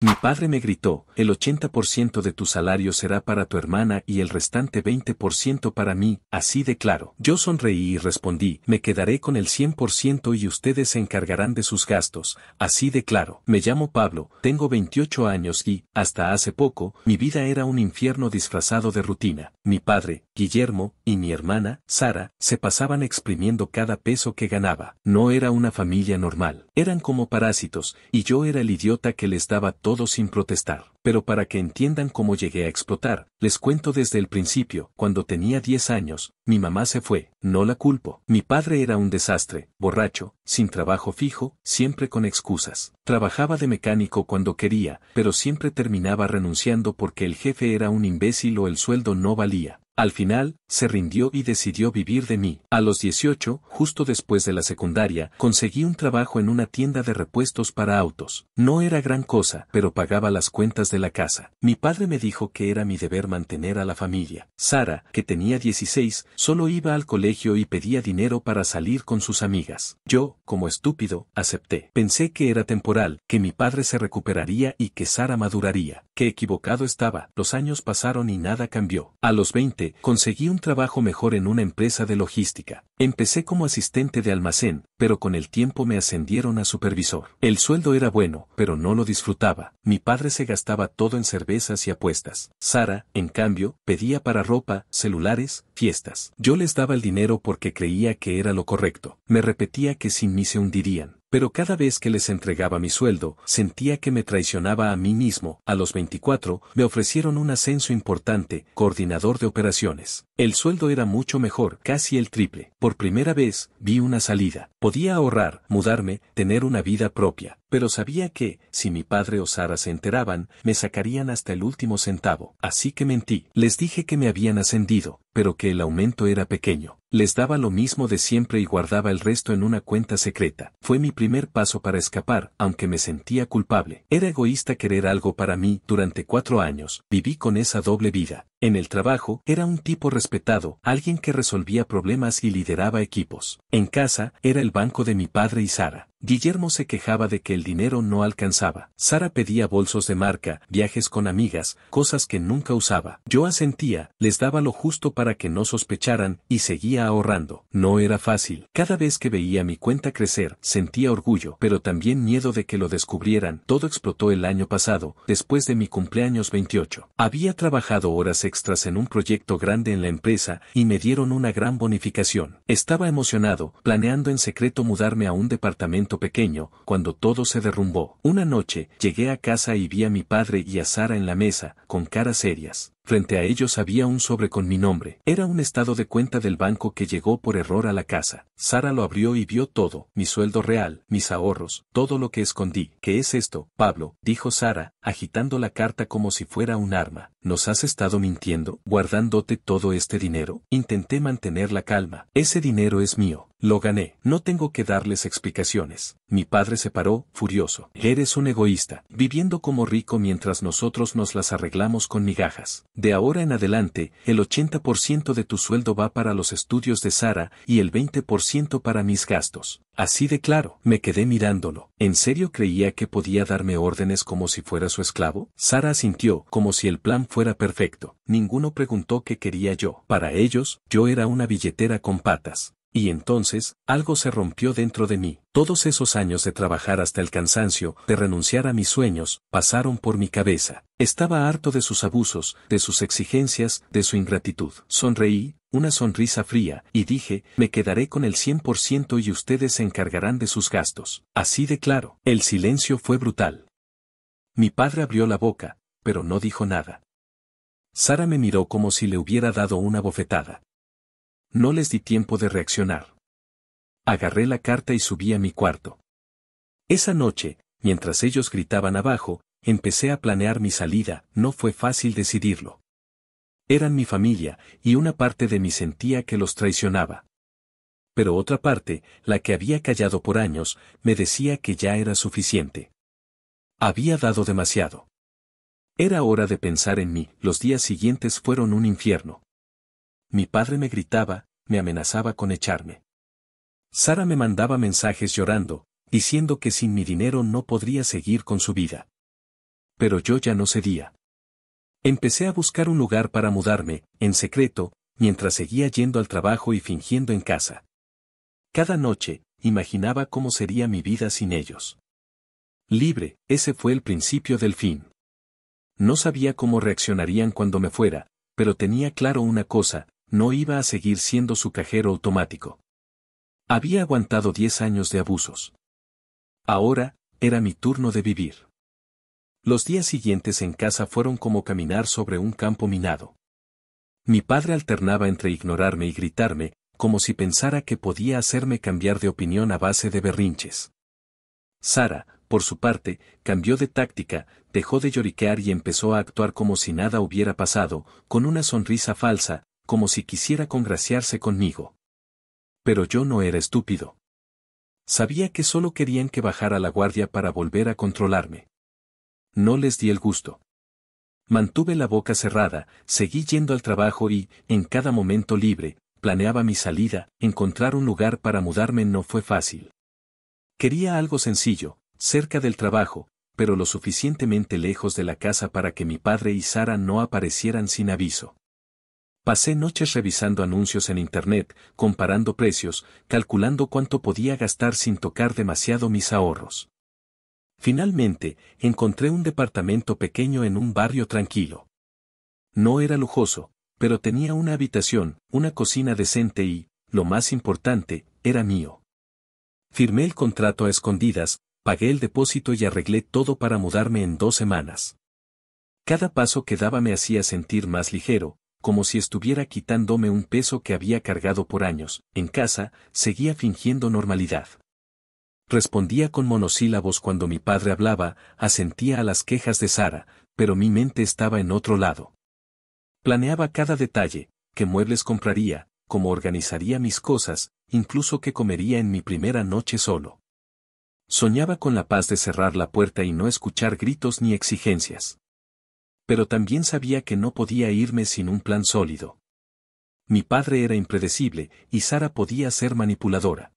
Mi padre me gritó, el 80% de tu salario será para tu hermana y el restante 20% para mí, así de claro. Yo sonreí y respondí, me quedaré con el 100% y ustedes se encargarán de sus gastos, así de claro. Me llamo Pablo, tengo 28 años y, hasta hace poco, mi vida era un infierno disfrazado de rutina. Mi padre, Guillermo, y mi hermana, Sara, se pasaban exprimiendo cada peso que ganaba. No era una familia normal. Eran como parásitos, y yo era el idiota que les daba todo sin protestar. Pero para que entiendan cómo llegué a explotar, les cuento desde el principio. Cuando tenía 10 años, mi mamá se fue. No la culpo. Mi padre era un desastre, borracho, sin trabajo fijo, siempre con excusas. Trabajaba de mecánico cuando quería, pero siempre terminaba renunciando porque el jefe era un imbécil o el sueldo no valía. Al final, se rindió y decidió vivir de mí. A los 18, justo después de la secundaria, conseguí un trabajo en una tienda de repuestos para autos. No era gran cosa, pero pagaba las cuentas de la casa. Mi padre me dijo que era mi deber mantener a la familia. Sara, que tenía 16, solo iba al colegio y pedía dinero para salir con sus amigas. Yo, como estúpido, acepté. Pensé que era temporal, que mi padre se recuperaría y que Sara maduraría. Qué equivocado estaba. Los años pasaron y nada cambió. A los 20, conseguí un trabajo mejor en una empresa de logística. Empecé como asistente de almacén, pero con el tiempo me ascendieron a supervisor. El sueldo era bueno, pero no lo disfrutaba. Mi padre se gastaba todo en cervezas y apuestas. Sara, en cambio, pedía para ropa, celulares, fiestas. Yo les daba el dinero porque creía que era lo correcto. Me repetía que sin mí se hundirían. Pero cada vez que les entregaba mi sueldo, sentía que me traicionaba a mí mismo. A los 24, me ofrecieron un ascenso importante, coordinador de operaciones. El sueldo era mucho mejor, casi el triple. Por primera vez, vi una salida. Podía ahorrar, mudarme, tener una vida propia. Pero sabía que, si mi padre o Sara se enteraban, me sacarían hasta el último centavo. Así que mentí. Les dije que me habían ascendido, pero que el aumento era pequeño. Les daba lo mismo de siempre y guardaba el resto en una cuenta secreta. Fue mi primer paso para escapar, aunque me sentía culpable. Era egoísta querer algo para mí. Durante 4 años, viví con esa doble vida. En el trabajo, era un tipo respetado, alguien que resolvía problemas y lideraba equipos. En casa, era el banco de mi padre y Sara. Guillermo se quejaba de que el dinero no alcanzaba. Sara pedía bolsos de marca, viajes con amigas, cosas que nunca usaba. Yo asentía, les daba lo justo para que no sospecharan, y seguía ahorrando. No era fácil. Cada vez que veía mi cuenta crecer, sentía orgullo, pero también miedo de que lo descubrieran. Todo explotó el año pasado, después de mi cumpleaños 28. Había trabajado horas extras en un proyecto grande en la empresa, y me dieron una gran bonificación. Estaba emocionado, planeando en secreto mudarme a un departamento pequeño, cuando todo se derrumbó. Una noche, llegué a casa y vi a mi padre y a Sara en la mesa, con caras serias. Frente a ellos había un sobre con mi nombre. Era un estado de cuenta del banco que llegó por error a la casa. Sara lo abrió y vio todo, mi sueldo real, mis ahorros, todo lo que escondí. ¿Qué es esto, Pablo?, dijo Sara, agitando la carta como si fuera un arma. ¿Nos has estado mintiendo, guardándote todo este dinero? Intenté mantener la calma. Ese dinero es mío. Lo gané. No tengo que darles explicaciones. Mi padre se paró, furioso. Eres un egoísta, viviendo como rico mientras nosotros nos las arreglamos con migajas. De ahora en adelante, el 80% de tu sueldo va para los estudios de Sara y el 20% para mis gastos. Así de claro. Me quedé mirándolo. ¿En serio creía que podía darme órdenes como si fuera su esclavo? Sara asintió, como si el plan fuera perfecto. Ninguno preguntó qué quería yo. Para ellos, yo era una billetera con patas. Y entonces, algo se rompió dentro de mí. Todos esos años de trabajar hasta el cansancio, de renunciar a mis sueños, pasaron por mi cabeza. Estaba harto de sus abusos, de sus exigencias, de su ingratitud. Sonreí, una sonrisa fría, y dije, me quedaré con el 100% y ustedes se encargarán de sus gastos. Así de claro. El silencio fue brutal. Mi padre abrió la boca, pero no dijo nada. Sara me miró como si le hubiera dado una bofetada. No les di tiempo de reaccionar. Agarré la carta y subí a mi cuarto. Esa noche, mientras ellos gritaban abajo, empecé a planear mi salida. No fue fácil decidirlo. Eran mi familia, y una parte de mí sentía que los traicionaba. Pero otra parte, la que había callado por años, me decía que ya era suficiente. Había dado demasiado. Era hora de pensar en mí. Los días siguientes fueron un infierno. Mi padre me gritaba, me amenazaba con echarme. Sara me mandaba mensajes llorando, diciendo que sin mi dinero no podría seguir con su vida. pero yo ya no cedía. Empecé a buscar un lugar para mudarme, en secreto, mientras seguía yendo al trabajo y fingiendo en casa. Cada noche, imaginaba cómo sería mi vida sin ellos. Libre, ese fue el principio del fin. No sabía cómo reaccionarían cuando me fuera, pero tenía claro una cosa, no iba a seguir siendo su cajero automático. Había aguantado 10 años de abusos. Ahora, era mi turno de vivir. Los días siguientes en casa fueron como caminar sobre un campo minado. Mi padre alternaba entre ignorarme y gritarme, como si pensara que podía hacerme cambiar de opinión a base de berrinches. Sara, por su parte, cambió de táctica, dejó de lloriquear y empezó a actuar como si nada hubiera pasado, con una sonrisa falsa, como si quisiera congraciarse conmigo. Pero yo no era estúpido. Sabía que solo querían que bajara la guardia para volver a controlarme. No les di el gusto. Mantuve la boca cerrada, seguí yendo al trabajo y, en cada momento libre, planeaba mi salida. Encontrar un lugar para mudarme no fue fácil. Quería algo sencillo, cerca del trabajo, pero lo suficientemente lejos de la casa para que mi padre y Sara no aparecieran sin aviso. Pasé noches revisando anuncios en internet, comparando precios, calculando cuánto podía gastar sin tocar demasiado mis ahorros. Finalmente, encontré un departamento pequeño en un barrio tranquilo. No era lujoso, pero tenía una habitación, una cocina decente y, lo más importante, era mío. Firmé el contrato a escondidas, pagué el depósito y arreglé todo para mudarme en 2 semanas. Cada paso que daba me hacía sentir más ligero, como si estuviera quitándome un peso que había cargado por años. En casa, seguía fingiendo normalidad. Respondía con monosílabos cuando mi padre hablaba, asentía a las quejas de Sara, pero mi mente estaba en otro lado. Planeaba cada detalle, qué muebles compraría, cómo organizaría mis cosas, incluso qué comería en mi primera noche solo. Soñaba con la paz de cerrar la puerta y no escuchar gritos ni exigencias. Pero también sabía que no podía irme sin un plan sólido. Mi padre era impredecible, y Sara podía ser manipuladora.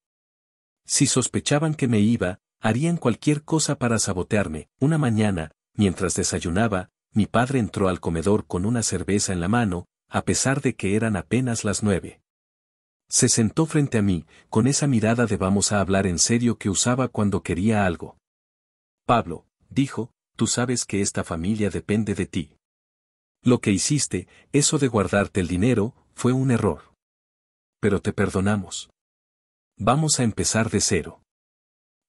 Si sospechaban que me iba, harían cualquier cosa para sabotearme. Una mañana, mientras desayunaba, mi padre entró al comedor con una cerveza en la mano, a pesar de que eran apenas las 9. Se sentó frente a mí, con esa mirada de vamos a hablar en serio que usaba cuando quería algo. Pablo, dijo, tú sabes que esta familia depende de ti. Lo que hiciste, eso de guardarte el dinero, fue un error. Pero te perdonamos. Vamos a empezar de cero.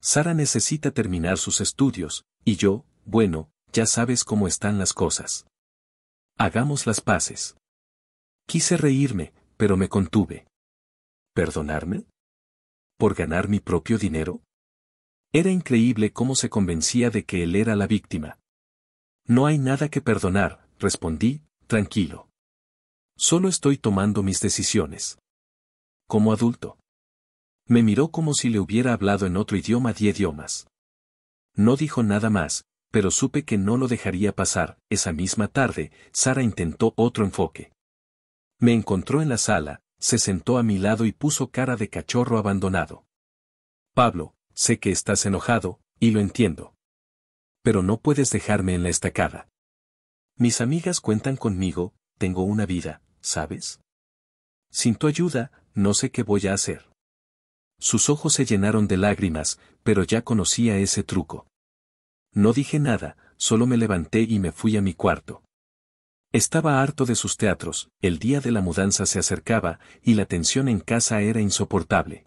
Sara necesita terminar sus estudios, y yo, bueno, ya sabes cómo están las cosas. Hagamos las paces. Quise reírme, pero me contuve. ¿Perdonarme? ¿Por ganar mi propio dinero? Era increíble cómo se convencía de que él era la víctima. No hay nada que perdonar, respondí, tranquilo. Solo estoy tomando mis decisiones. Como adulto. Me miró como si le hubiera hablado en otro idioma 10 idiomas. No dijo nada más, pero supe que no lo dejaría pasar. Esa misma tarde, Sara intentó otro enfoque. Me encontró en la sala, se sentó a mi lado y puso cara de cachorro abandonado. Pablo, sé que estás enojado, y lo entiendo. Pero no puedes dejarme en la estacada. Mis amigas cuentan conmigo, tengo una vida, ¿sabes? Sin tu ayuda, no sé qué voy a hacer. Sus ojos se llenaron de lágrimas, pero ya conocía ese truco. No dije nada, solo me levanté y me fui a mi cuarto. Estaba harto de sus teatros, el día de la mudanza se acercaba, y la tensión en casa era insoportable.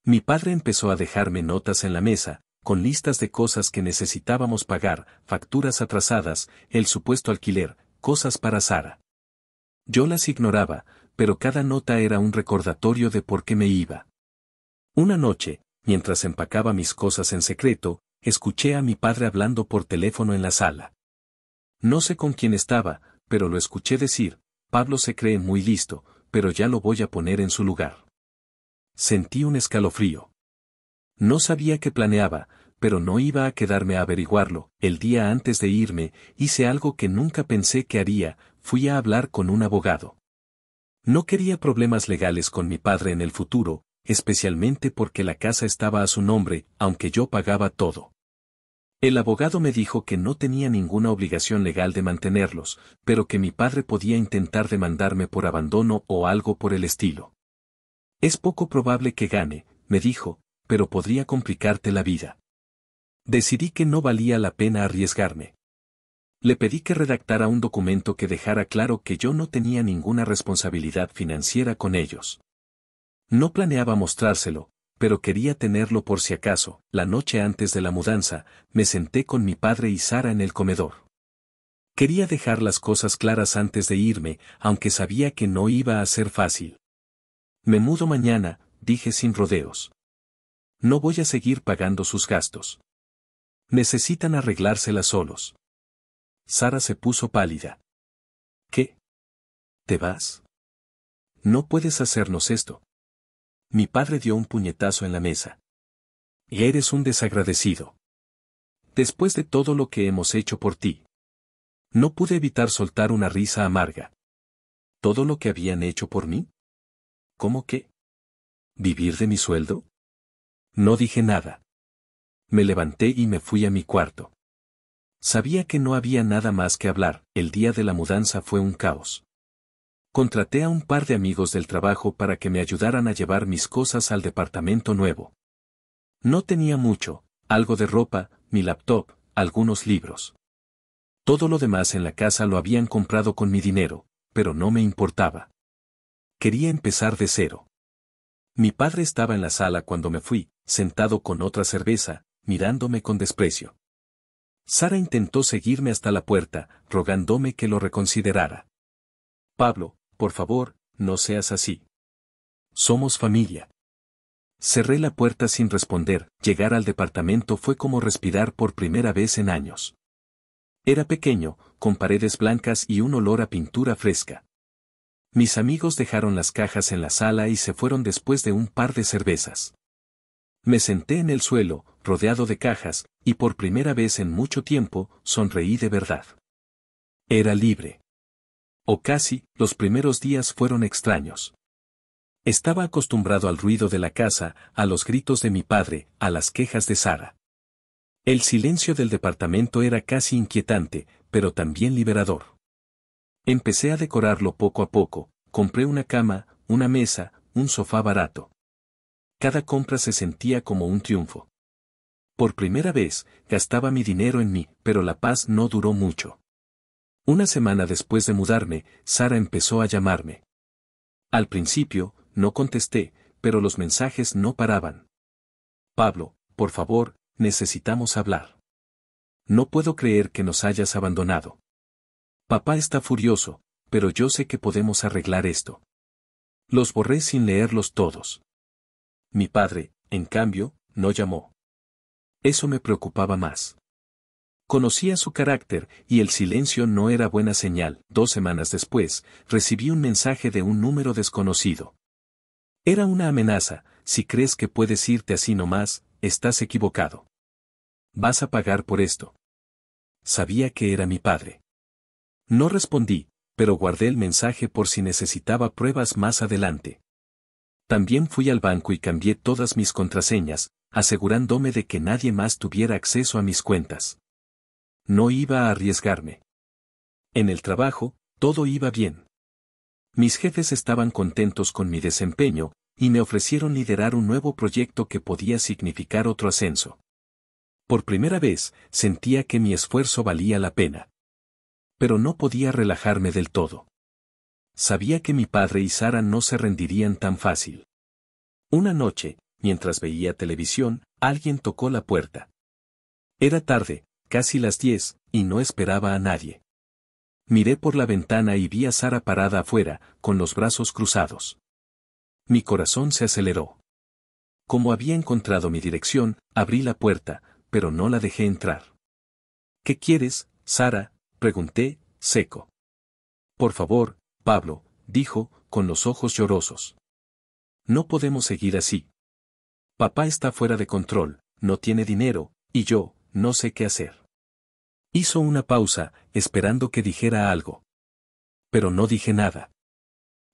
Mi padre empezó a dejarme notas en la mesa, con listas de cosas que necesitábamos pagar, facturas atrasadas, el supuesto alquiler, cosas para Sara. Yo las ignoraba, pero cada nota era un recordatorio de por qué me iba. Una noche, mientras empacaba mis cosas en secreto, escuché a mi padre hablando por teléfono en la sala. No sé con quién estaba, pero lo escuché decir, Pablo se cree muy listo, pero ya lo voy a poner en su lugar. Sentí un escalofrío. No sabía qué planeaba, pero no iba a quedarme a averiguarlo. El día antes de irme, hice algo que nunca pensé que haría, fui a hablar con un abogado. No quería problemas legales con mi padre en el futuro, especialmente porque la casa estaba a su nombre, aunque yo pagaba todo. El abogado me dijo que no tenía ninguna obligación legal de mantenerlos, pero que mi padre podía intentar demandarme por abandono o algo por el estilo. Es poco probable que gane, me dijo, pero podría complicarte la vida. Decidí que no valía la pena arriesgarme. Le pedí que redactara un documento que dejara claro que yo no tenía ninguna responsabilidad financiera con ellos. No planeaba mostrárselo, pero quería tenerlo por si acaso. La noche antes de la mudanza, me senté con mi padre y Sara en el comedor. Quería dejar las cosas claras antes de irme, aunque sabía que no iba a ser fácil. Me mudo mañana, dije sin rodeos. No voy a seguir pagando sus gastos. Necesitan arreglárselas solos. Sara se puso pálida. ¿Qué? ¿Te vas? No puedes hacernos esto. Mi padre dio un puñetazo en la mesa. Y eres un desagradecido. Después de todo lo que hemos hecho por ti. No pude evitar soltar una risa amarga. ¿Todo lo que habían hecho por mí? ¿Cómo qué? ¿Vivir de mi sueldo? No dije nada. Me levanté y me fui a mi cuarto. Sabía que no había nada más que hablar. El día de la mudanza fue un caos. Contraté a un par de amigos del trabajo para que me ayudaran a llevar mis cosas al departamento nuevo. No tenía mucho, algo de ropa, mi laptop, algunos libros. Todo lo demás en la casa lo habían comprado con mi dinero, pero no me importaba. Quería empezar de cero. Mi padre estaba en la sala cuando me fui, sentado con otra cerveza, mirándome con desprecio. Sara intentó seguirme hasta la puerta, rogándome que lo reconsiderara. Pablo, por favor, no seas así. Somos familia. Cerré la puerta sin responder. Llegar al departamento fue como respirar por primera vez en años. Era pequeño, con paredes blancas y un olor a pintura fresca. Mis amigos dejaron las cajas en la sala y se fueron después de un par de cervezas. Me senté en el suelo, rodeado de cajas, y por primera vez en mucho tiempo, sonreí de verdad. Era libre. O casi, los primeros días fueron extraños. Estaba acostumbrado al ruido de la casa, a los gritos de mi padre, a las quejas de Sara. El silencio del departamento era casi inquietante, pero también liberador. Empecé a decorarlo poco a poco, compré una cama, una mesa, un sofá barato. Cada compra se sentía como un triunfo. Por primera vez, gastaba mi dinero en mí, pero la paz no duró mucho. Una semana después de mudarme, Sara empezó a llamarme. Al principio, no contesté, pero los mensajes no paraban. Pablo, por favor, necesitamos hablar. No puedo creer que nos hayas abandonado. Papá está furioso, pero yo sé que podemos arreglar esto. Los borré sin leerlos todos. Mi padre, en cambio, no llamó. Eso me preocupaba más. Conocía su carácter, y el silencio no era buena señal. 2 semanas después, recibí un mensaje de un número desconocido. Era una amenaza: si crees que puedes irte así nomás, estás equivocado. Vas a pagar por esto. Sabía que era mi padre. No respondí, pero guardé el mensaje por si necesitaba pruebas más adelante. También fui al banco y cambié todas mis contraseñas, asegurándome de que nadie más tuviera acceso a mis cuentas. No iba a arriesgarme. En el trabajo, todo iba bien. Mis jefes estaban contentos con mi desempeño, y me ofrecieron liderar un nuevo proyecto que podía significar otro ascenso. Por primera vez, sentía que mi esfuerzo valía la pena. Pero no podía relajarme del todo. Sabía que mi padre y Sara no se rendirían tan fácil. Una noche, mientras veía televisión, alguien tocó la puerta. Era tarde, casi las 10, y no esperaba a nadie. Miré por la ventana y vi a Sara parada afuera, con los brazos cruzados. Mi corazón se aceleró. Como había encontrado mi dirección, abrí la puerta, pero no la dejé entrar. ¿Qué quieres, Sara?, pregunté, seco. Por favor, Pablo, dijo, con los ojos llorosos. No podemos seguir así. Papá está fuera de control, no tiene dinero, y yo, no sé qué hacer. Hizo una pausa, esperando que dijera algo. Pero no dije nada.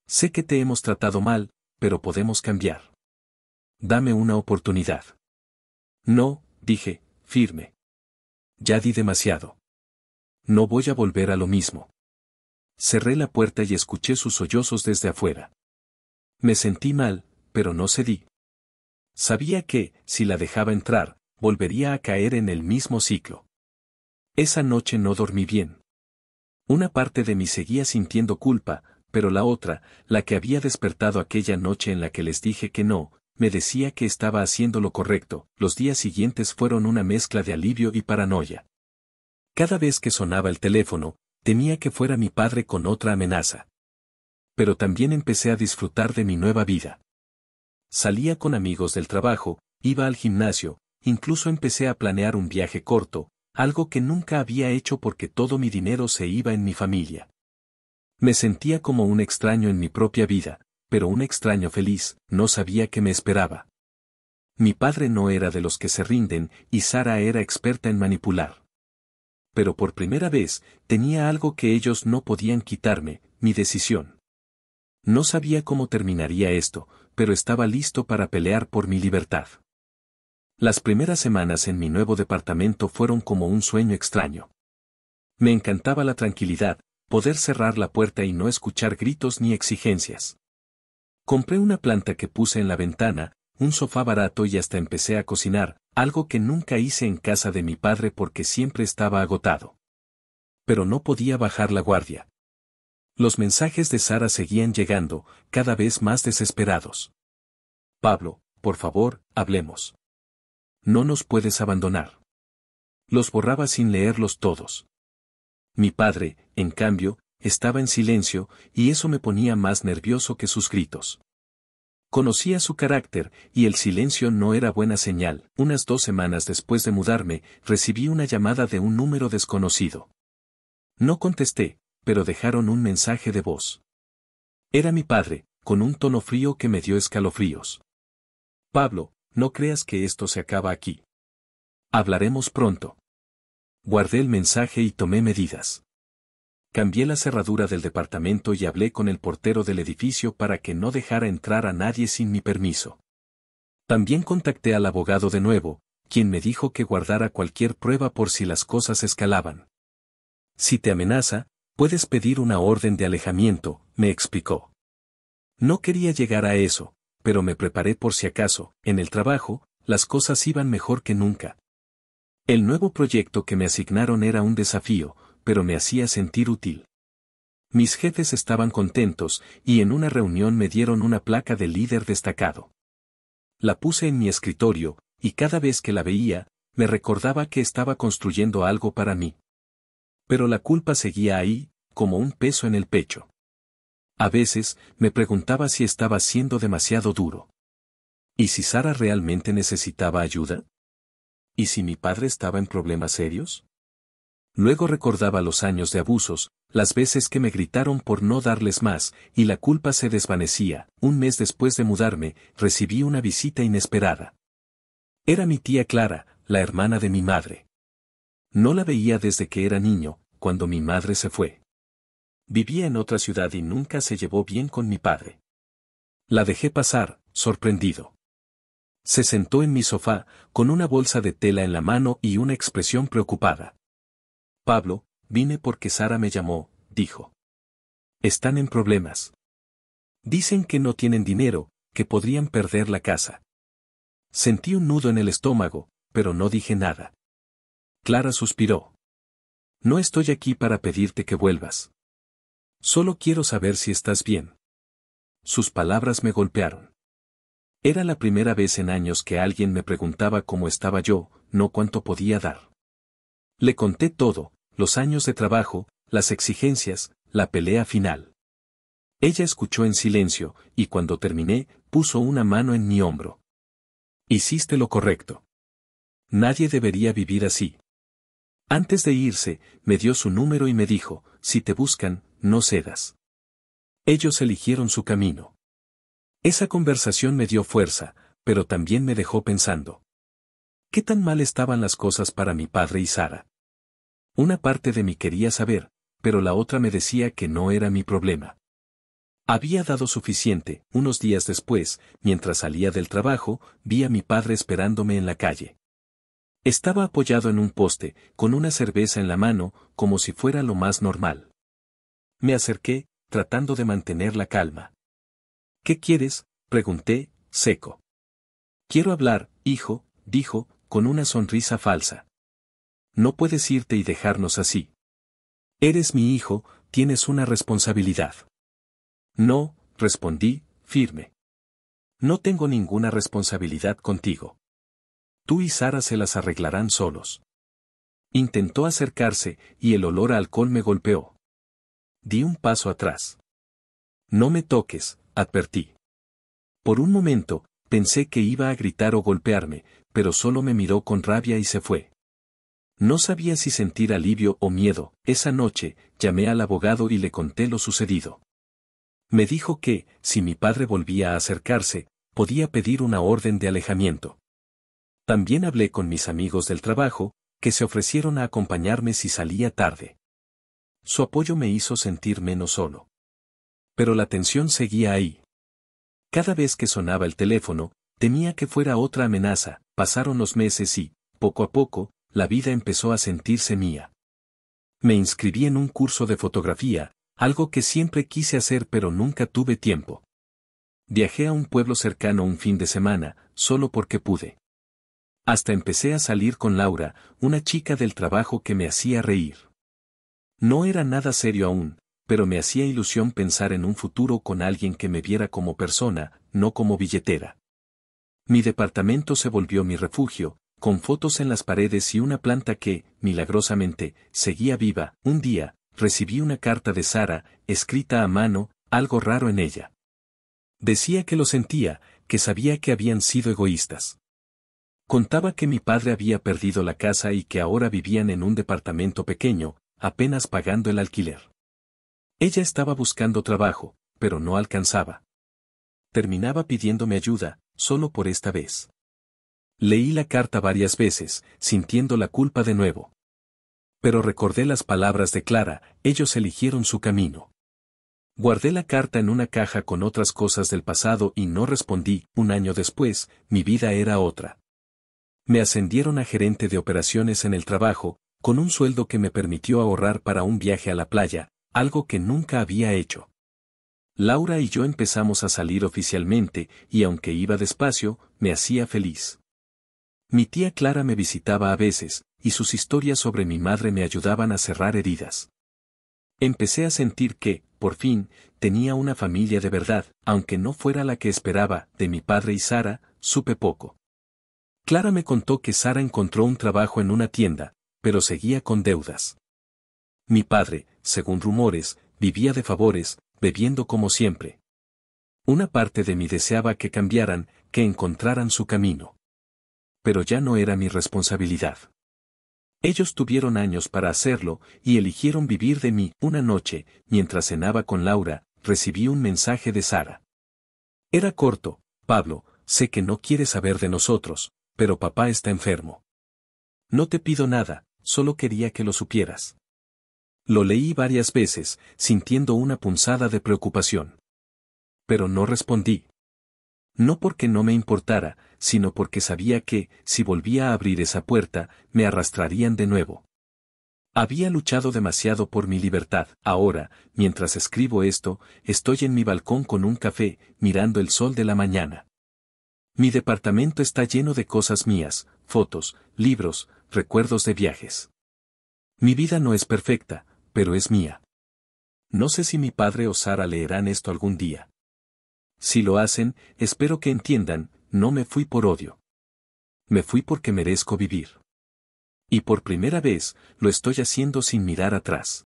Sé que te hemos tratado mal, pero podemos cambiar. Dame una oportunidad. No, dije, firme. Ya di demasiado. No voy a volver a lo mismo. Cerré la puerta y escuché sus sollozos desde afuera. Me sentí mal, pero no cedí. Sabía que, si la dejaba entrar, volvería a caer en el mismo ciclo. Esa noche no dormí bien. Una parte de mí seguía sintiendo culpa, pero la otra, la que había despertado aquella noche en la que les dije que no, me decía que estaba haciendo lo correcto. Los días siguientes fueron una mezcla de alivio y paranoia. Cada vez que sonaba el teléfono, temía que fuera mi padre con otra amenaza. Pero también empecé a disfrutar de mi nueva vida. Salía con amigos del trabajo, iba al gimnasio, incluso empecé a planear un viaje corto, algo que nunca había hecho porque todo mi dinero se iba en mi familia. Me sentía como un extraño en mi propia vida, pero un extraño feliz. No sabía qué me esperaba. Mi padre no era de los que se rinden y Sara era experta en manipular. Pero por primera vez, tenía algo que ellos no podían quitarme, mi decisión. No sabía cómo terminaría esto, pero estaba listo para pelear por mi libertad. Las primeras semanas en mi nuevo departamento fueron como un sueño extraño. Me encantaba la tranquilidad, poder cerrar la puerta y no escuchar gritos ni exigencias. Compré una planta que puse en la ventana, un sofá barato y hasta empecé a cocinar, algo que nunca hice en casa de mi padre porque siempre estaba agotado. Pero no podía bajar la guardia. Los mensajes de Sara seguían llegando, cada vez más desesperados. Pablo, por favor, hablemos. No nos puedes abandonar. Los borraba sin leerlos todos. Mi padre, en cambio, estaba en silencio, y eso me ponía más nervioso que sus gritos. Conocía su carácter, y el silencio no era buena señal. Unas 2 semanas después de mudarme, recibí una llamada de un número desconocido. No contesté, pero dejaron un mensaje de voz. Era mi padre, con un tono frío que me dio escalofríos. Pablo, no creas que esto se acaba aquí. Hablaremos pronto. Guardé el mensaje y tomé medidas. Cambié la cerradura del departamento y hablé con el portero del edificio para que no dejara entrar a nadie sin mi permiso. También contacté al abogado de nuevo, quien me dijo que guardara cualquier prueba por si las cosas escalaban. Si te amenaza, puedes pedir una orden de alejamiento, me explicó. No quería llegar a eso, pero me preparé por si acaso. En el trabajo, las cosas iban mejor que nunca. El nuevo proyecto que me asignaron era un desafío, pero me hacía sentir útil. Mis jefes estaban contentos, y en una reunión me dieron una placa de líder destacado. La puse en mi escritorio, y cada vez que la veía, me recordaba que estaba construyendo algo para mí. Pero la culpa seguía ahí, como un peso en el pecho. A veces, me preguntaba si estaba siendo demasiado duro. ¿Y si Sara realmente necesitaba ayuda? ¿Y si mi padre estaba en problemas serios? Luego recordaba los años de abusos, las veces que me gritaron por no darles más, y la culpa se desvanecía. Un mes después de mudarme, recibí una visita inesperada. Era mi tía Clara, la hermana de mi madre. No la veía desde que era niño, cuando mi madre se fue. Vivía en otra ciudad y nunca se llevó bien con mi padre. La dejé pasar, sorprendido. Se sentó en mi sofá, con una bolsa de tela en la mano y una expresión preocupada. Pablo, vine porque Sara me llamó, dijo. Están en problemas. Dicen que no tienen dinero, que podrían perder la casa. Sentí un nudo en el estómago, pero no dije nada. Clara suspiró. No estoy aquí para pedirte que vuelvas. Solo quiero saber si estás bien. Sus palabras me golpearon. Era la primera vez en años que alguien me preguntaba cómo estaba yo, no cuánto podía dar. Le conté todo, los años de trabajo, las exigencias, la pelea final. Ella escuchó en silencio, y cuando terminé, puso una mano en mi hombro. Hiciste lo correcto. Nadie debería vivir así. Antes de irse, me dio su número y me dijo, si te buscan, no cedas. Ellos eligieron su camino. Esa conversación me dio fuerza, pero también me dejó pensando. ¿Qué tan mal estaban las cosas para mi padre y Sara? Una parte de mí quería saber, pero la otra me decía que no era mi problema. Había dado suficiente. Unos días después, mientras salía del trabajo, vi a mi padre esperándome en la calle. Estaba apoyado en un poste, con una cerveza en la mano, como si fuera lo más normal. Me acerqué, tratando de mantener la calma. ¿Qué quieres?, pregunté, seco. Quiero hablar, hijo, dijo, con una sonrisa falsa. No puedes irte y dejarnos así. Eres mi hijo, tienes una responsabilidad. No, respondí, firme. No tengo ninguna responsabilidad contigo. Tú y Sara se las arreglarán solos. Intentó acercarse, y el olor a alcohol me golpeó. Di un paso atrás. No me toques, advertí. Por un momento, pensé que iba a gritar o golpearme, pero solo me miró con rabia y se fue. No sabía si sentir alivio o miedo. Esa noche, llamé al abogado y le conté lo sucedido. Me dijo que, si mi padre volvía a acercarse, podía pedir una orden de alejamiento. También hablé con mis amigos del trabajo, que se ofrecieron a acompañarme si salía tarde. Su apoyo me hizo sentir menos solo. Pero la tensión seguía ahí. Cada vez que sonaba el teléfono, temía que fuera otra amenaza. Pasaron los meses y, poco a poco, la vida empezó a sentirse mía. Me inscribí en un curso de fotografía, algo que siempre quise hacer pero nunca tuve tiempo. Viajé a un pueblo cercano un fin de semana, solo porque pude. Hasta empecé a salir con Laura, una chica del trabajo que me hacía reír. No era nada serio aún, pero me hacía ilusión pensar en un futuro con alguien que me viera como persona, no como billetera. Mi departamento se volvió mi refugio, con fotos en las paredes y una planta que, milagrosamente, seguía viva. Un día, recibí una carta de Sara, escrita a mano, algo raro en ella. Decía que lo sentía, que sabía que habían sido egoístas. Contaba que mi padre había perdido la casa y que ahora vivían en un departamento pequeño, apenas pagando el alquiler. Ella estaba buscando trabajo, pero no alcanzaba. Terminaba pidiéndome ayuda, solo por esta vez. Leí la carta varias veces, sintiendo la culpa de nuevo. Pero recordé las palabras de Clara, ellos eligieron su camino. Guardé la carta en una caja con otras cosas del pasado y no respondí. Un año después, mi vida era otra. Me ascendieron a gerente de operaciones en el trabajo, con un sueldo que me permitió ahorrar para un viaje a la playa, algo que nunca había hecho. Laura y yo empezamos a salir oficialmente, y aunque iba despacio, me hacía feliz. Mi tía Clara me visitaba a veces, y sus historias sobre mi madre me ayudaban a cerrar heridas. Empecé a sentir que, por fin, tenía una familia de verdad, aunque no fuera la que esperaba. De mi padre y Sara, supe poco. Clara me contó que Sara encontró un trabajo en una tienda, pero seguía con deudas. Mi padre, según rumores, vivía de favores, bebiendo como siempre. Una parte de mí deseaba que cambiaran, que encontraran su camino. Pero ya no era mi responsabilidad. Ellos tuvieron años para hacerlo, y eligieron vivir de mí. Una noche, mientras cenaba con Laura, recibí un mensaje de Sara. Era corto: Pablo, sé que no quieres saber de nosotros, pero papá está enfermo. No te pido nada, solo quería que lo supieras. Lo leí varias veces, sintiendo una punzada de preocupación. Pero no respondí. No porque no me importara, sino porque sabía que, si volvía a abrir esa puerta, me arrastrarían de nuevo. Había luchado demasiado por mi libertad. Ahora, mientras escribo esto, estoy en mi balcón con un café, mirando el sol de la mañana. Mi departamento está lleno de cosas mías, fotos, libros, recuerdos de viajes. Mi vida no es perfecta, pero es mía. No sé si mi padre o Sara leerán esto algún día. Si lo hacen, espero que entiendan, no me fui por odio. Me fui porque merezco vivir. Y por primera vez, lo estoy haciendo sin mirar atrás.